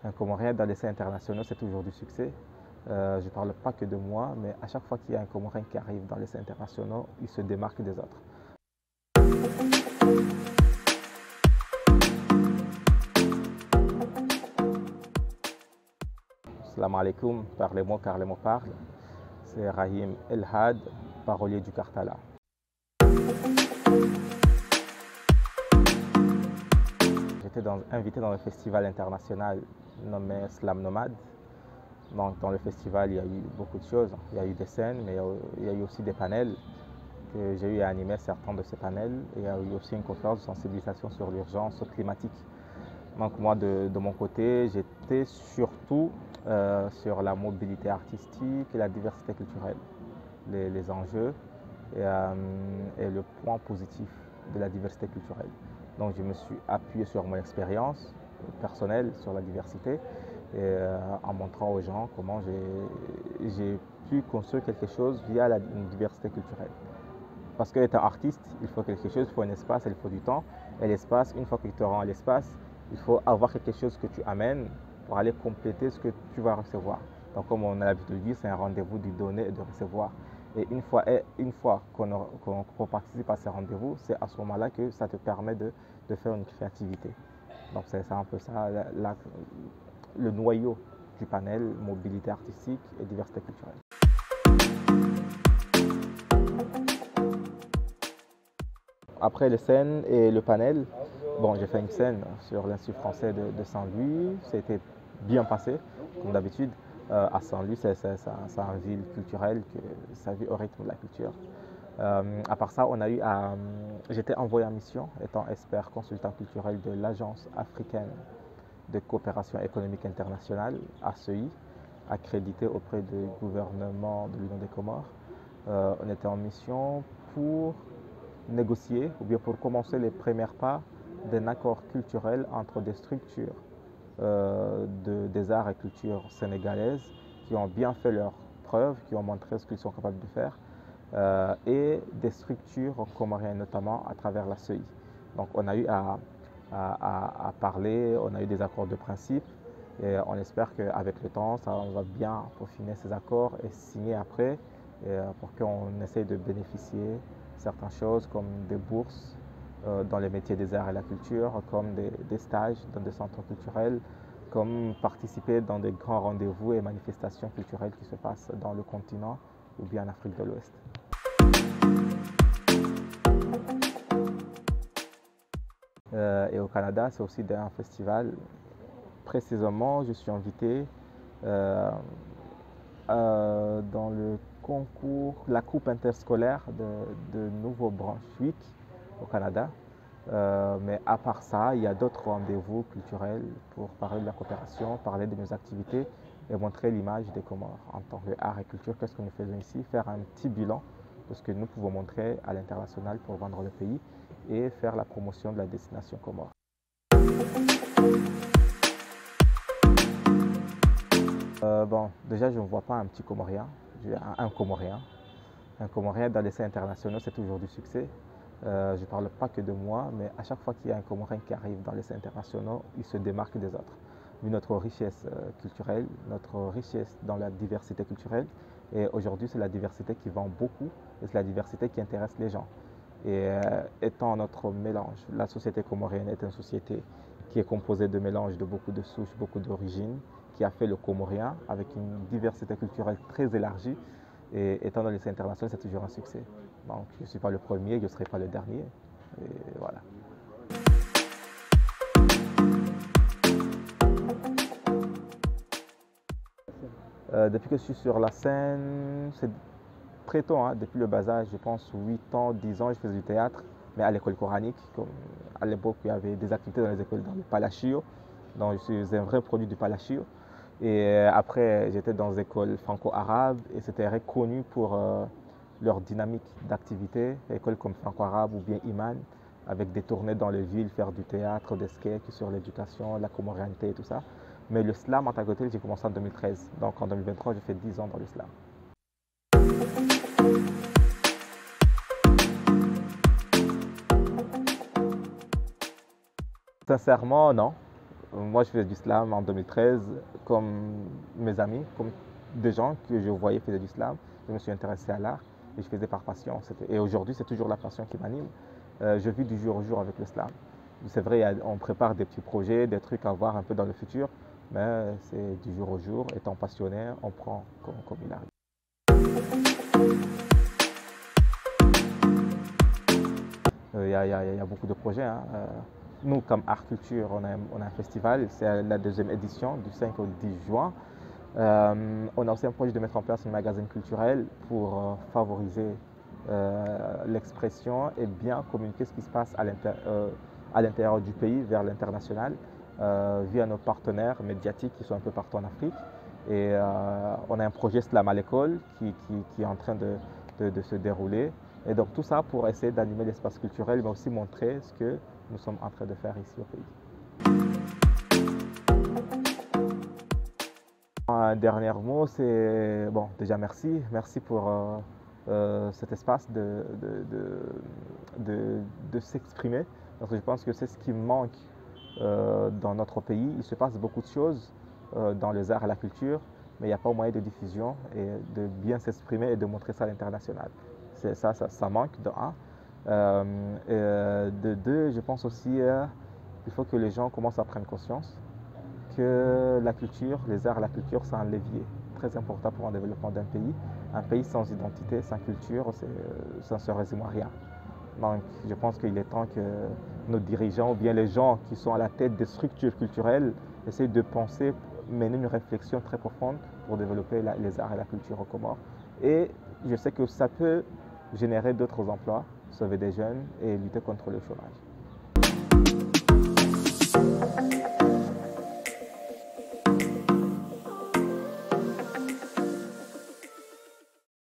Un Comorien dans les essais internationaux, c'est toujours du succès. Je ne parle pas que de moi, mais à chaque fois qu'il y a un Comorien qui arrive dans les essais internationaux, il se démarque des autres. Salam alaikum, parlez-moi car les mots parlent. C'est Rahim El Had, parolier du Kartala. J'étais invité dans un festival international nommé Slam Nomade. Donc, dans le festival, il y a eu beaucoup de choses. Il y a eu des scènes, mais il y a eu aussi des panels que j'ai eu à animer certains de ces panels. Et il y a eu aussi une conférence de sensibilisation sur l'urgence climatique. Donc moi, de mon côté, j'étais surtout sur la mobilité artistique et la diversité culturelle, les enjeux et le point positif de la diversité culturelle. Donc je me suis appuyé sur mon expérience personnelle sur la diversité et en montrant aux gens comment j'ai pu construire quelque chose via une diversité culturelle. Parce qu'étant artiste, il faut quelque chose, il faut un espace, il faut du temps. Et l'espace, une fois que tu te rends à l'espace, il faut avoir quelque chose que tu amènes pour aller compléter ce que tu vas recevoir. Donc comme on a l'habitude de dire, c'est un rendez-vous du donner et de recevoir. Et une fois qu'on participe à ces rendez-vous, c'est à ce moment-là que ça te permet de faire une créativité. Donc c'est un peu ça, le noyau du panel, mobilité artistique et diversité culturelle. Après les scènes et le panel, bon, j'ai fait une scène sur l'Institut français de Saint-Louis. C'était bien passé, comme d'habitude. À Saint-Louis, c'est une ville culturelle ça vit au rythme de la culture. À part ça, j'étais envoyé en mission, étant expert consultant culturel de l'Agence africaine de coopération économique internationale, ACI, accrédité auprès du gouvernement de l'Union des Comores. On était en mission pour négocier ou bien pour commencer les premiers pas d'un accord culturel entre des structures des arts et cultures sénégalaises qui ont bien fait leurs preuves, qui ont montré ce qu'ils sont capables de faire, et des structures comoriennes notamment à travers la CEI. Donc on a eu à parler, on a eu des accords de principe et on espère qu'avec le temps, on va bien peaufiner ces accords et signer après pour qu'on essaye de bénéficier certaines choses comme des bourses dans les métiers des arts et la culture, comme des stages dans des centres culturels, comme participer dans des grands rendez-vous et manifestations culturelles qui se passent dans le continent ou bien en Afrique de l'Ouest. Et au Canada, c'est aussi un festival. Précisément, je suis invité dans le concours, la coupe interscolaire de Nouveau-Brunswick au Canada. Mais à part ça, il y a d'autres rendez-vous culturels pour parler de la coopération, parler de nos activités et montrer l'image des Comores en tant qu'art et culture. Qu'est-ce que nous faisons ici? Faire un petit bilan de ce que nous pouvons montrer à l'international pour vendre le pays et faire la promotion de la destination Comore. Bon, déjà, je ne vois pas un petit Comorien, un Comorien. Un Comorien dans les essais internationaux, c'est toujours du succès. Je ne parle pas que de moi, mais à chaque fois qu'il y a un Comorien qui arrive dans les essais internationaux, il se démarque des autres. Vu notre richesse culturelle, notre richesse dans la diversité culturelle, et aujourd'hui, c'est la diversité qui vend beaucoup, et c'est la diversité qui intéresse les gens. Et étant notre mélange, la société comorienne est une société qui est composée de mélanges de beaucoup de souches, beaucoup d'origines, qui a fait le comorien avec une diversité culturelle très élargie. Et étant dans les internationaux, c'est toujours un succès. Donc je ne suis pas le premier, je ne serai pas le dernier. Et voilà. Depuis que je suis sur la scène, c'est très tôt, hein, depuis le bas âge, je pense 8 ans, 10 ans, je faisais du théâtre, mais à l'école coranique. Comme à l'époque, il y avait des activités dans les écoles, dans le Palachio. Donc je suis un vrai produit du Palachio. Et après, j'étais dans des écoles franco-arabes et c'était reconnu pour leur dynamique d'activité, écoles comme franco-arabe ou bien Iman, avec des tournées dans les villes, faire du théâtre, des sketchs sur l'éducation, la comorianité et tout ça. Mais le slam en tant que tel, j'ai commencé en 2013. Donc en 2023, j'ai fait 10 ans dans le slam. Sincèrement, non. Moi, je faisais du slam en 2013 comme mes amis, comme des gens que je voyais faisaient du slam. Je me suis intéressé à l'art et je faisais par passion. Et aujourd'hui, c'est toujours la passion qui m'anime. Je vis du jour au jour avec le slam. C'est vrai, on prépare des petits projets, des trucs à voir un peu dans le futur, mais c'est du jour au jour. Étant passionné, on prend comme il arrive. Il y a beaucoup de projets, hein. Nous, comme Art Culture, on a un festival, c'est la deuxième édition du 5 au 10 juin. On a aussi un projet de mettre en place un magazine culturel pour favoriser l'expression et bien communiquer ce qui se passe à l'intérieur du pays vers l'international via nos partenaires médiatiques qui sont un peu partout en Afrique. Et on a un projet Slam à l'école qui est en train de se dérouler. Et donc tout ça pour essayer d'animer l'espace culturel, mais aussi montrer ce que nous sommes en train de faire ici au pays. Un dernier mot, c'est bon, déjà merci. Merci pour cet espace de s'exprimer. Parce que je pense que c'est ce qui manque dans notre pays. Il se passe beaucoup de choses dans les arts et la culture, mais il n'y a pas moyen de diffusion et de bien s'exprimer et de montrer ça à l'international. Ça manque de un. De deux, je pense aussi qu'il faut que les gens commencent à prendre conscience que la culture, les arts et la culture, c'est un levier très important pour le développement d'un pays. Un pays sans identité, sans culture, ça ne se résume à rien. Donc, je pense qu'il est temps que nos dirigeants ou bien les gens qui sont à la tête des structures culturelles essayent de penser, mener une réflexion très profonde pour développer les arts et la culture au Comores. Et je sais que ça peut générer d'autres emplois, sauver des jeunes et lutter contre le chômage.